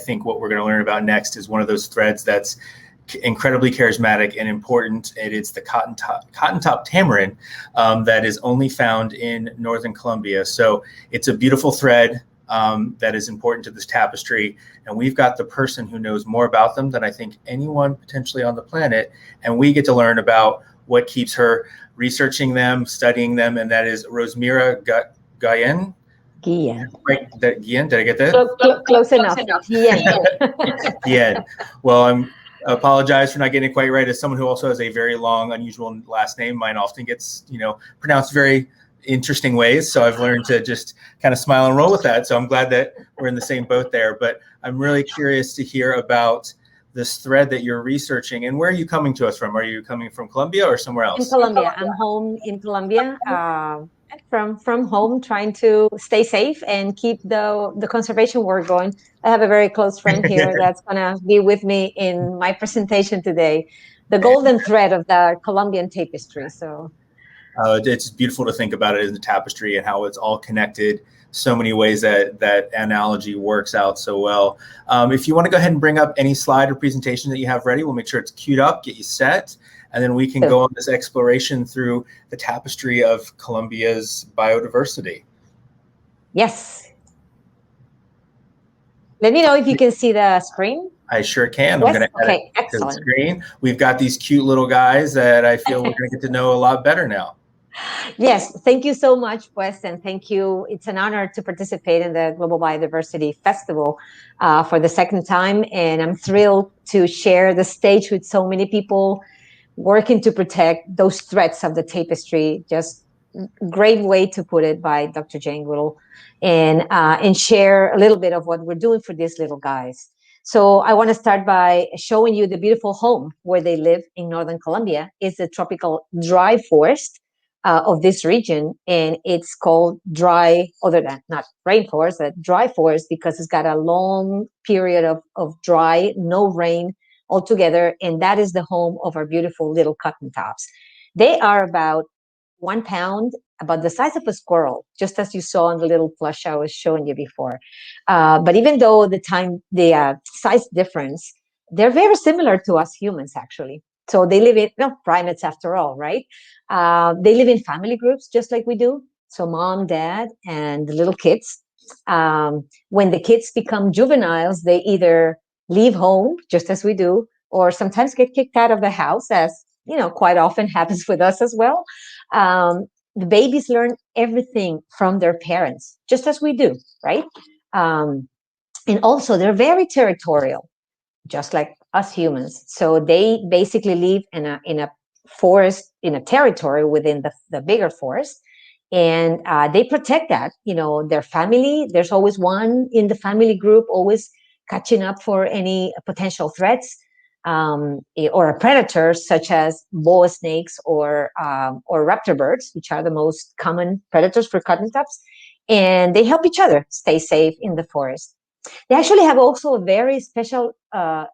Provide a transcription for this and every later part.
think what we're going to learn about next is one of those threads that's incredibly charismatic and important. It's the cotton top tamarin that is only found in northern Colombia. So it's a beautiful thread that is important to this tapestry. And we've got the person who knows more about them than I think anyone potentially on the planet. And we get to learn about what keeps her researching them, studying them. And that is Rosamira Guillen. Guillen. Right, Guillen, did I get that? Close enough. Guillen. Guillen. Well, I apologize for not getting it quite right. As someone who also has a very long, unusual last name, mine often gets, pronounced very interesting ways. So I've learned to just kind of smile and roll with that. So I'm glad that we're in the same boat there. But I'm really curious to hear about this thread that you're researching. And where are you coming to us from? Are you coming from Colombia or somewhere else? In Colombia. I'm home in Colombia. From home, trying to stay safe and keep the conservation work going. I have a very close friend here that's gonna be with me in my presentation today, the golden thread of the Colombian tapestry. So it's beautiful to think about it in the tapestry and how it's all connected. So many ways that analogy works out so well. If you want to go ahead and bring up any slide or presentation that you have ready, we'll make sure it's queued up, get you set. And then we can go on this exploration through the tapestry of Colombia's biodiversity. Yes. Let me know if you can see the screen. I sure can. Yes? I'm going to add it to the screen. We've got these cute little guys that I feel we're going to get to know a lot better now. Yes, thank you so much, Wes, and thank you. It's an honor to participate in the Global Biodiversity Festival for the second time, and I'm thrilled to share the stage with so many people working to protect those threads of the tapestry. Just great way to put it by Dr. Jane Goodall, and share a little bit of what we're doing for these little guys. So I want to start by showing you the beautiful home where they live in northern Colombia. It's a tropical dry forest of this region, and it's called dry, other than not rainforest, but dry forest because it's got a long period of dry, no rain altogether, and that is the home of our beautiful little cotton tops. They are about 1 pound, about the size of a squirrel, just as you saw on the little plush I was showing you before. But even though the size difference, they're very similar to us humans, actually. So they live in, primates after all, right? They live in family groups just like we do. So mom, dad, and the little kids. When the kids become juveniles, they either leave home, just as we do, or sometimes get kicked out of the house, as quite often happens with us as well. The babies learn everything from their parents, just as we do, right? And also, they're very territorial, just like us humans. So they basically live in a forest, in a territory within the bigger forest, and they protect that. Their family. There's always one in the family group, always catching up for any potential threats, or a predator such as boa snakes or raptor birds, which are the most common predators for cotton tops, and they help each other stay safe in the forest. They actually have also a very special,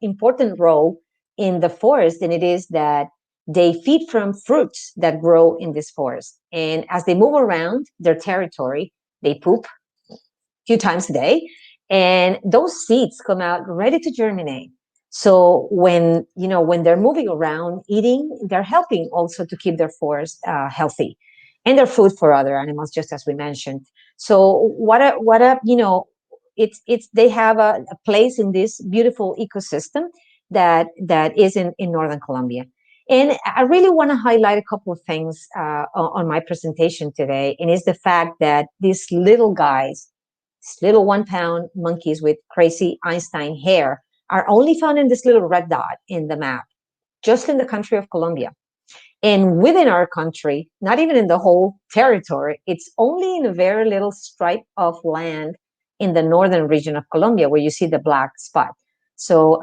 important role in the forest, and it is that they feed from fruits that grow in this forest. And as they move around their territory, they poop a few times a day, and those seeds come out ready to germinate. So when they're moving around eating, they're helping also to keep their forest healthy, and their food for other animals, just as we mentioned. So they have a place in this beautiful ecosystem that is in northern Colombia. And I really want to highlight a couple of things on my presentation today, and it's the fact that these little guys, these little 1 pound monkeys with crazy Einstein hair, are only found in this little red dot in the map, just in the country of Colombia. And within our country, not even in the whole territory, it's only in a very little stripe of land in the northern region of Colombia where you see the black spot. So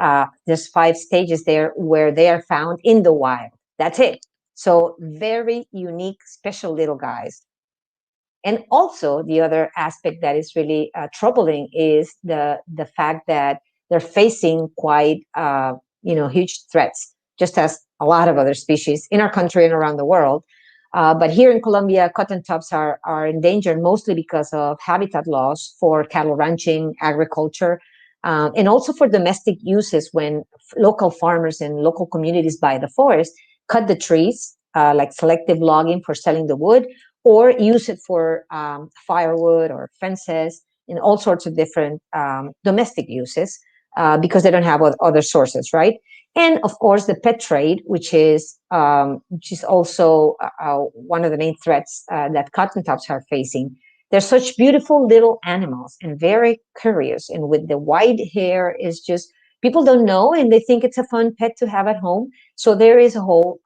there's 5 stages there where they are found in the wild. That's it. So very unique, special little guys. And also the other aspect that is really troubling is the fact that they're facing quite huge threats, just as a lot of other species in our country and around the world. But here in Colombia, cotton tops are endangered mostly because of habitat loss for cattle ranching, agriculture, And also for domestic uses, when local farmers and local communities buy the forest, cut the trees, like selective logging for selling the wood, or use it for firewood or fences and all sorts of different domestic uses, because they don't have other sources, right? And of course, the pet trade, which is also one of the main threats that cotton tops are facing. They're such beautiful little animals and very curious. And with the white hair, is just, people don't know, and they think it's a fun pet to have at home. So there is a whole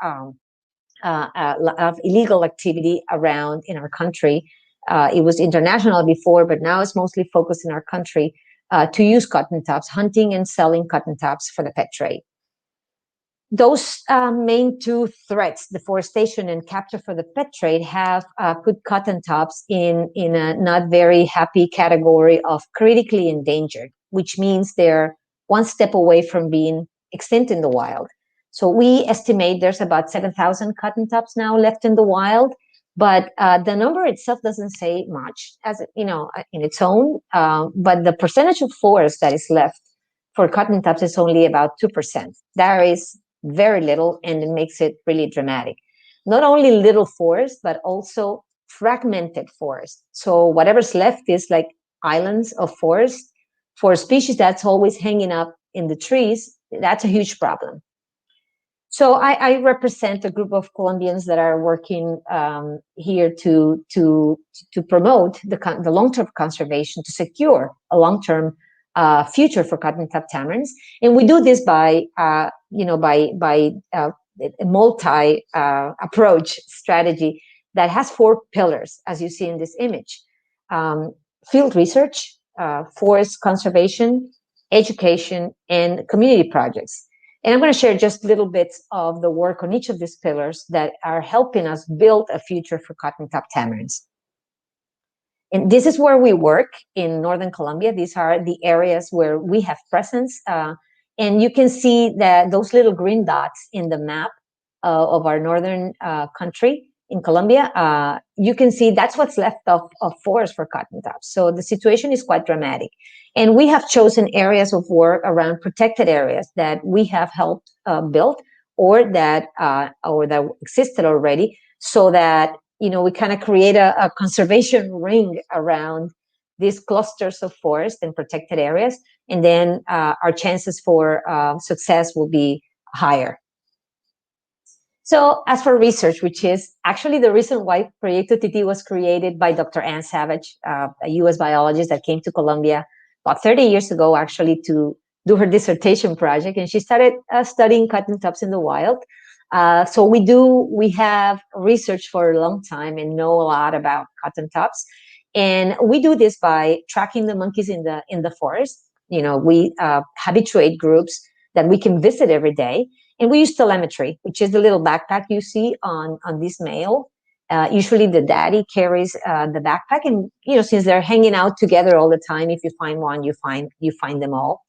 of illegal activity around in our country. It was international before, but now it's mostly focused in our country to use cotton tops, hunting and selling cotton tops for the pet trade. Those main two threats, deforestation and capture for the pet trade, have put cotton tops in a not very happy category of critically endangered, which means they're one step away from being extinct in the wild. So we estimate there's about 7,000 cotton tops now left in the wild, but the number itself doesn't say much, as in its own. But the percentage of forest that is left for cotton tops is only about 2%. That is very little, and it makes it really dramatic. Not only little forest, but also fragmented forest. So whatever's left is like islands of forest. For a species that's always hanging up in the trees, that's a huge problem. So I represent a group of Colombians that are working here to promote the long-term conservation, to secure a long-term future for cotton top tamarins, and we do this by a multi approach strategy that has 4 pillars, as you see in this image: field research, forest conservation, education, and community projects. And I'm going to share just little bits of the work on each of these pillars that are helping us build a future for cotton top tamarins. And this is where we work in Northern Colombia. These are the areas where we have presence. And you can see that those little green dots in the map of our northern country in Colombia, you can see that's what's left of forest for cotton tops. So the situation is quite dramatic. And we have chosen areas of work around protected areas that we have helped build, or that existed already, so that we kind of create a conservation ring around these clusters of forest and protected areas, and then our chances for success will be higher. So as for research, which is actually the reason why Proyecto Tití was created by Dr. Ann Savage, a US biologist that came to Colombia about 30 years ago, actually, to do her dissertation project. And she started studying cotton tops in the wild. So we have research for a long time and know a lot about cotton tops. And we do this by tracking the monkeys in the forest. We habituate groups that we can visit every day. And we use telemetry, which is the little backpack you see on this male. Usually the daddy carries the backpack, and since they're hanging out together all the time, if you find one, you find them all.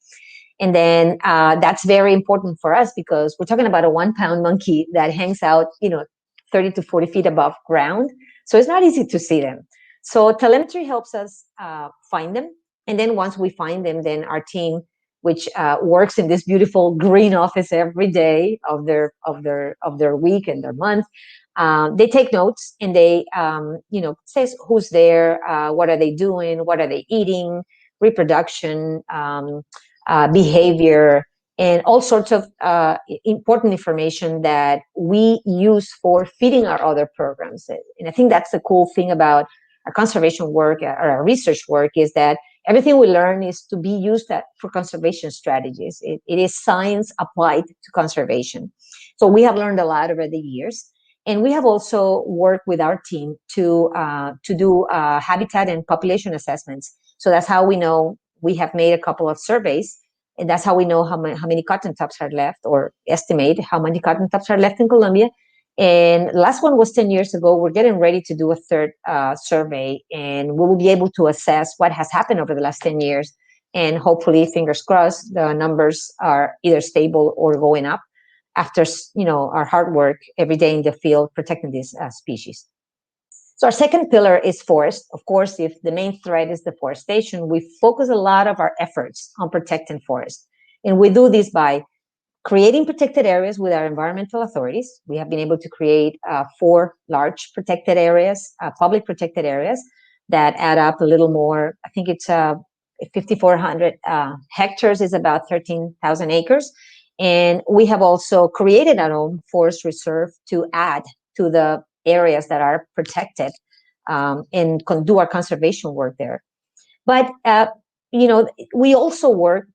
And then that's very important for us, because we're talking about a 1-pound monkey that hangs out 30 to 40 feet above ground. So it's not easy to see them. So telemetry helps us find them. And then once we find them, then our team, which works in this beautiful green office every day of their week and their month, they take notes, and they says who's there, what are they doing, what are they eating, reproduction, behavior, and all sorts of important information that we use for feeding our other programs. And I think that's the cool thing about our conservation work, or our research work, is that everything we learn is to be used for conservation strategies. It is science applied to conservation. So we have learned a lot over the years. And we have also worked with our team to do habitat and population assessments. So that's how we know. We have made a couple of surveys, and that's how we know how many cotton tops are left, or estimate how many cotton tops are left in Colombia. And the last one was 10 years ago. We're getting ready to do a third survey, and we will be able to assess what has happened over the last 10 years. And hopefully, fingers crossed, the numbers are either stable or going up after our hard work every day in the field protecting these species. So our second pillar is forest. Of course, if the main threat is deforestation, we focus a lot of our efforts on protecting forest. And we do this by creating protected areas with our environmental authorities. We have been able to create 4 large protected areas, public protected areas that add up a little more. I think it's 5,400 hectares is about 13,000 acres. And we have also created our own forest reserve to add to the areas that are protected and do our conservation work there. But, we also work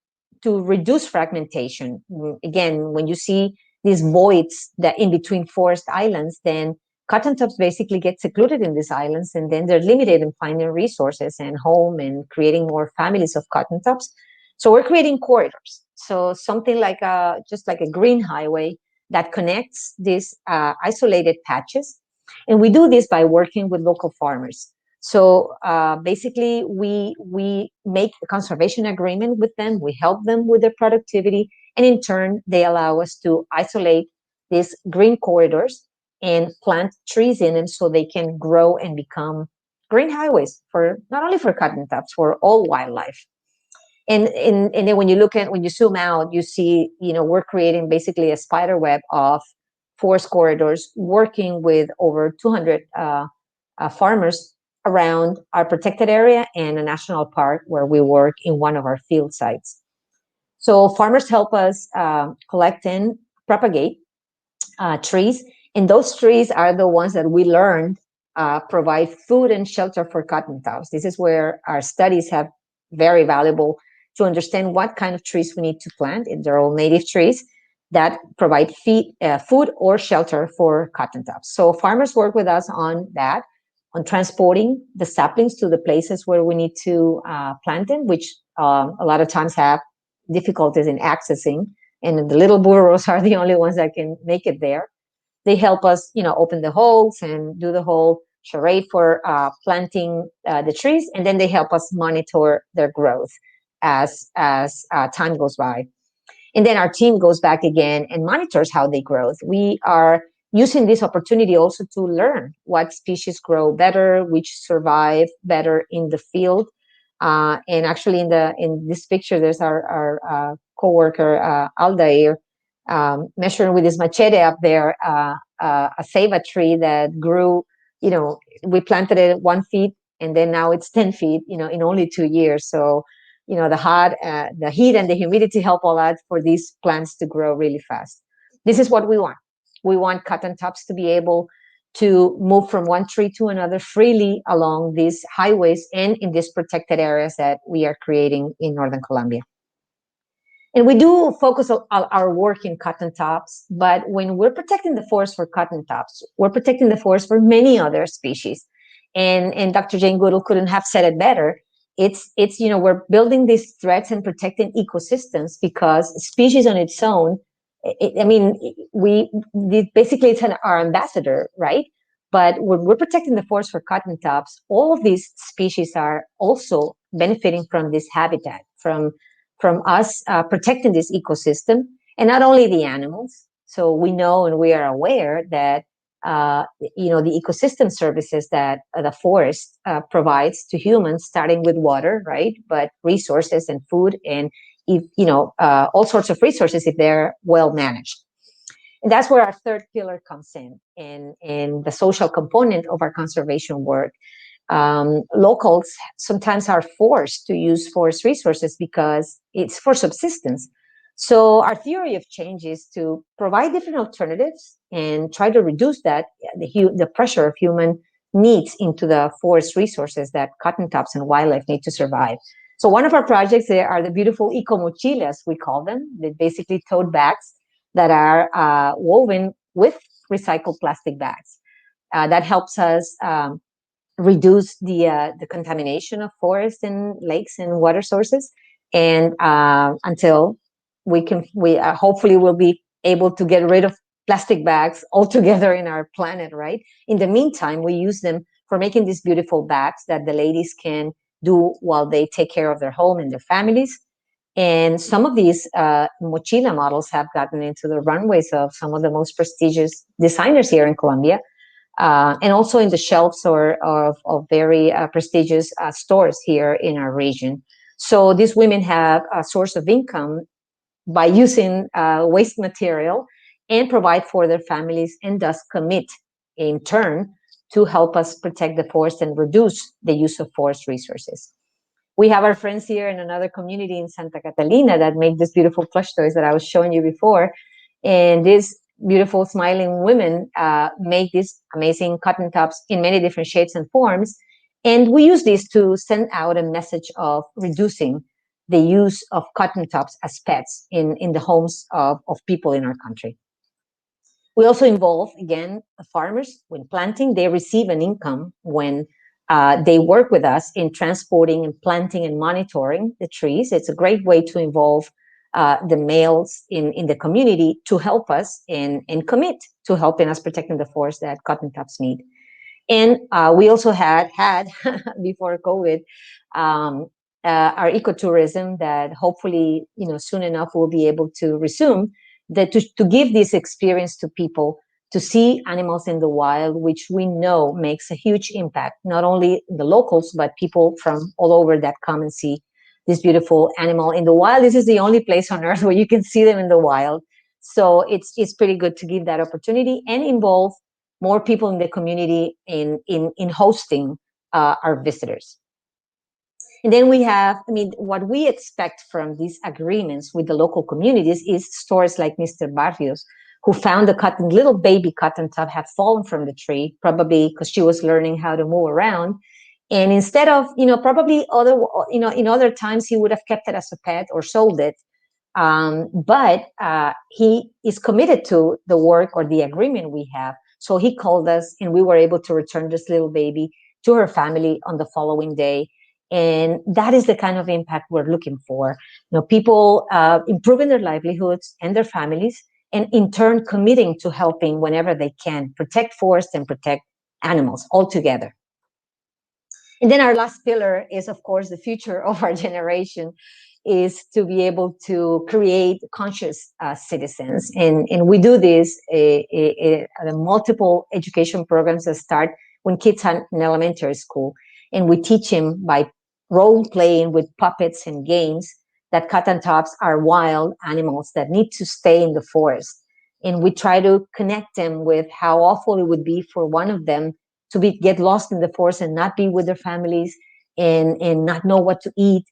to reduce fragmentation. Again, when you see these voids that in between forest islands, then cotton tops basically get secluded in these islands, and then they're limited in finding resources and home and creating more families of cotton tops. So we're creating corridors. So something like just like a green highway that connects these isolated patches. And we do this by working with local farmers. So basically, we make a conservation agreement with them. We help them with their productivity, and in turn, they allow us to isolate these green corridors and plant trees in them so they can grow and become green highways for not only for cotton tops, for all wildlife. And then when you zoom out, you see, we're creating basically a spider web of forest corridors, working with over 200 farmers around our protected area and a national park where we work in one of our field sites. So farmers help us collect and propagate trees, and those trees are the ones that we learned provide food and shelter for cotton tops. This is where our studies have very valuable to understand what kind of trees we need to plant. If they're all native trees that provide food or shelter for cotton tops. So farmers work with us on that, on transporting the saplings to the places where we need to plant them, which a lot of times have difficulties in accessing, and the little burros are the only ones that can make it there. They help us, open the holes and do the whole charade for planting the trees, and then they help us monitor their growth as time goes by. And then our team goes back again and monitors how they grow. We are using this opportunity also to learn what species grow better, which survive better in the field. And actually, in this picture, there's our coworker Aldair measuring with his machete up there a ceiba tree that grew. We planted it at 1 feet, and then now it's 10 feet. In only 2 years. So, the heat and the humidity help a lot for these plants to grow really fast. This is what we want. We want cotton tops to be able to move from one tree to another freely along these highways and in these protected areas that we are creating in Northern Colombia. And we do focus on our work in cotton tops, but when we're protecting the forest for cotton tops, we're protecting the forest for many other species. And Dr. Jane Goodall couldn't have said it better. It's we're building these threats and protecting ecosystems because species on its own, basically it's our ambassador, right? But when we're protecting the forest for cotton tops, all of these species are also benefiting from this habitat, from us protecting this ecosystem, and not only the animals. So we know and we are aware that the ecosystem services that the forest provides to humans, starting with water, right? But resources and food and all sorts of resources if they're well managed. And that's where our third pillar comes in the social component of our conservation work. Locals sometimes are forced to use forest resources because it's for subsistence. So our theory of change is to provide different alternatives and try to reduce the pressure of human needs into the forest resources that cotton tops and wildlife need to survive. So one of our projects are the beautiful eco mochilas, we call them. They're basically tote bags that are woven with recycled plastic bags. That helps us reduce the contamination of forests and lakes and water sources, and until we hopefully will be able to get rid of plastic bags altogether in our planet, right? In the meantime, we use them for making these beautiful bags that the ladies can do while they take care of their home and their families. And some of these mochila models have gotten into the runways of some of the most prestigious designers here in Colombia. and also in the shelves of very prestigious stores here in our region. So these women have a source of income by using waste material and provide for their families, and thus commit in turn to help us protect the forest and reduce the use of forest resources. We have our friends here in another community in Santa Catalina that make these beautiful plush toys that I was showing you before. And these beautiful smiling women make these amazing cotton tops in many different shapes and forms. And we use these to send out a message of reducing the use of cotton tops as pets in the homes of people in our country. We also involve, again, farmers when planting. They receive an income when they work with us in transporting and planting and monitoring the trees. It's a great way to involve the males in the community to help us and commit to helping us protecting the forest that cotton tops need. And we also had before COVID our ecotourism that hopefully soon enough we'll be able to resume, that to give this experience to people to see animals in the wild, which we know makes a huge impact, not only the locals, but people from all over that come and see this beautiful animal in the wild. This is the only place on earth where you can see them in the wild. So it's pretty good to give that opportunity and involve more people in the community in hosting our visitors. And then we have, what we expect from these agreements with the local communities is stories like Mr. Barrios, who found a little baby cotton top had fallen from the tree, probably because she was learning how to move around. And instead of, probably in other times he would have kept it as a pet or sold it. But he is committed to the work or the agreement we have. So he called us and we were able to return this little baby to her family on the following day. And that is the kind of impact we're looking for. People improving their livelihoods and their families, and in turn committing to helping whenever they can protect forests and protect animals altogether. And then our last pillar is, of course, the future of our generation is to be able to create conscious citizens. And we do this in multiple education programs that start when kids are in elementary school. And we teach them by role playing with puppets and games that cotton tops are wild animals that need to stay in the forest. And we try to connect them with how awful it would be for one of them to get lost in the forest and not be with their families and not know what to eat.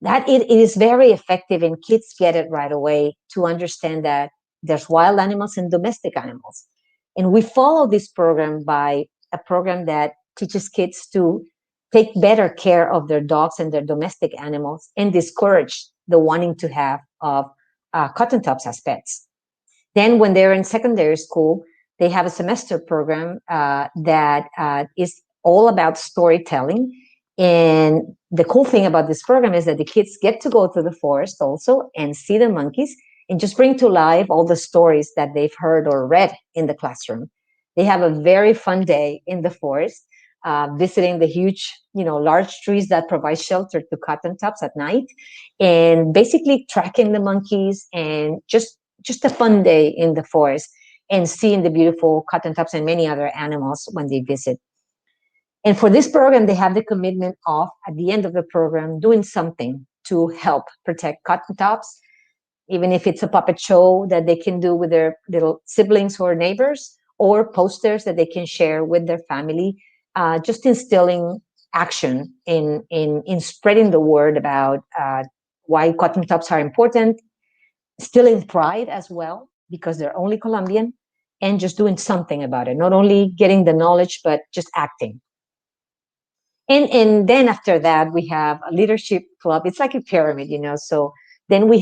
That it is very effective, and kids get it right away to understand that there's wild animals and domestic animals. And we follow this program by a program that teaches kids to take better care of their dogs and their domestic animals and discourage the wanting to have of cotton tops as pets. Then when they're in secondary school, they have a semester program that is all about storytelling. And the cool thing about this program is that the kids get to go to the forest also and see the monkeys and just bring to life all the stories that they've heard or read in the classroom. They have a very fun day in the forest, visiting the huge, large trees that provide shelter to cotton tops at night, and basically tracking the monkeys, and just a fun day in the forest and seeing the beautiful cotton tops and many other animals when they visit. And for this program, they have the commitment of, at the end of the program, doing something to help protect cotton tops, even if it's a puppet show that they can do with their little siblings or neighbors, or posters that they can share with their family, just instilling action in spreading the word about why cotton tops are important, instilling pride as well, because they're only Colombian, and just doing something about it, not only getting the knowledge, but just acting. And then after that, we have a leadership club. It's like a pyramid, So then we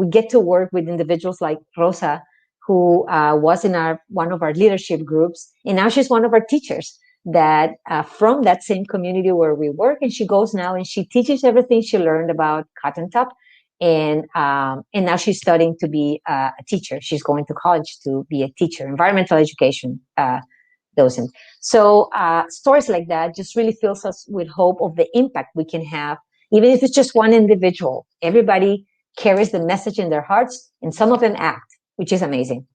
get to work with individuals like Rosa, who was in one of our leadership groups, and now she's one of our teachers that from that same community where we work. And she goes now and she teaches everything she learned about cotton top, and now she's studying to be a teacher. She's going to college to be a teacher, environmental education docent. So stories like that just really fills us with hope of the impact we can have, even if it's just one individual. Everybody carries the message in their hearts, and some of them act, which is amazing.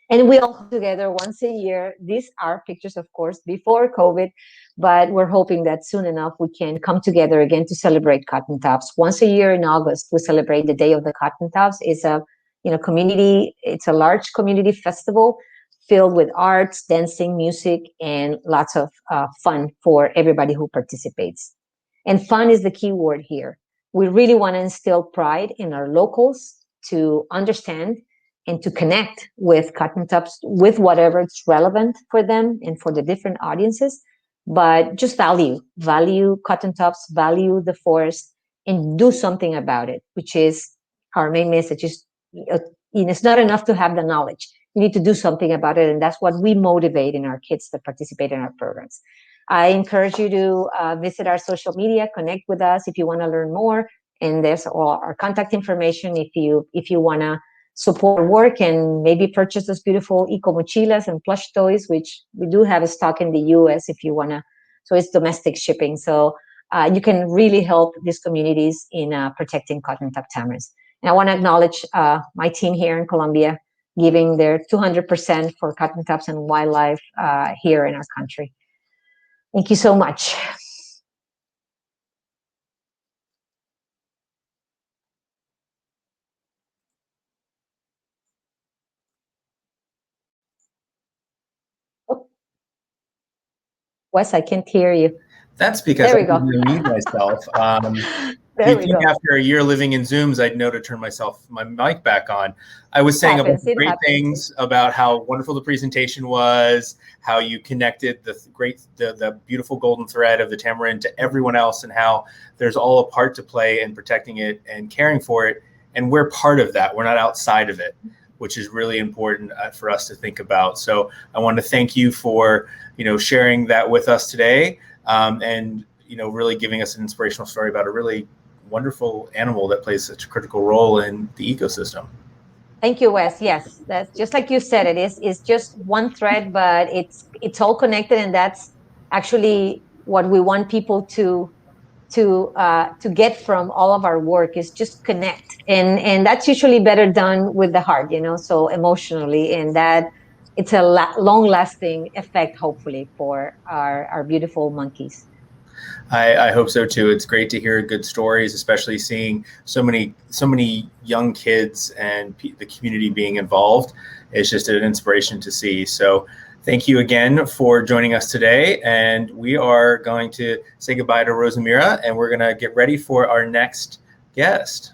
And we all come together once a year. These are pictures, of course, before COVID, but we're hoping that soon enough we can come together again to celebrate cotton tops. Once a year in August, we celebrate the Day of the Cotton Tops. It's a community. It's a large community festival filled with arts, dancing, music, and lots of fun for everybody who participates. And fun is the key word here. We really want to instill pride in our locals to understand and to connect with cotton tops with whatever it's relevant for them and for the different audiences. But just value cotton tops, value the forest, and do something about it, which is our main message. Is it's not enough to have the knowledge. You need to do something about it, and that's what we motivate in our kids that participate in our programs. I encourage you to visit our social media, connect with us if you want to learn more, and there's all our contact information if you want to support work and maybe purchase those beautiful eco mochilas and plush toys, which we do have a stock in the US if you want to. So it's domestic shipping. So you can really help these communities in protecting cotton top tamarins. And I want to acknowledge my team here in Colombia giving their 200% for cotton tops and wildlife here in our country. Thank you so much. Oh, Wes, I can't hear you. That's because There we I go. didn't mute myself. There You'd we think go. after a year living in Zooms, I'd know to turn my mic back on. I was saying about It great happens. things about how wonderful the presentation was, how you connected the beautiful golden thread of the tamarin to everyone else, and how there's all a part to play in protecting it and caring for it. And we're part of that. We're not outside of it, which is really important for us to think about. So I want to thank you for sharing that with us today, and really giving us an inspirational story about a really wonderful animal that plays such a critical role in the ecosystem. Thank you, Wes. Yes, that's just like you said. It's just one thread, but it's all connected, and that's actually what we want people to get from all of our work is just connect, and that's usually better done with the heart, so emotionally, and that it's a long-lasting effect, hopefully, for our beautiful monkeys. I hope so too. It's great to hear good stories, especially seeing so many young kids and the community being involved. It's just an inspiration to see. So thank you again for joining us today. And we are going to say goodbye to Rosamira, and we're going to get ready for our next guest.